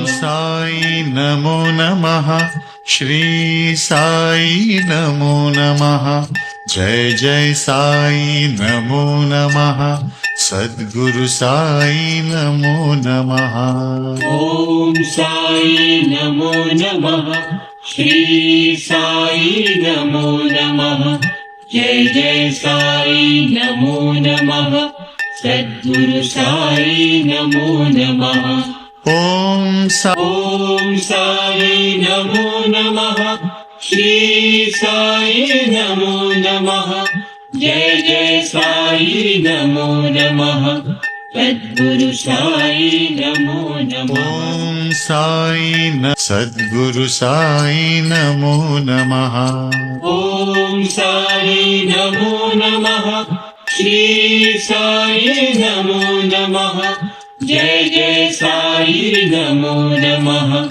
साई नमो नमः। श्री साई नमो नमः। जय जय साई नमो नमः। सद्गुरु साई नमो नमः। ओम साई नमो नमः। श्री साई नमो नमः। जय जय साई नमो नमः। सद्गुरु साई नमो नमः। ओम साई नमो नमः। श्री साई नमो नमः। जय जय साई नमो नमः। सद्गुरु साई नमो नमः। ओम सद्गुरु साई नमो नमः। ओम साई नमो नमः। श्री साई नमो नमः। जय जय साई नमो नमः।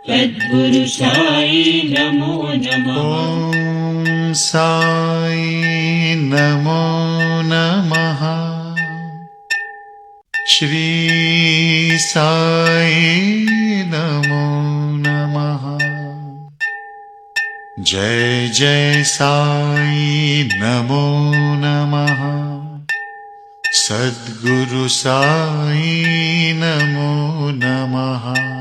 सद्गुरु साई नमो नमः। ओम साई नमो नमः। श्री साई नमो नमः। जय जय साई नमो नमः। सद्गुरु साई नमो नमः।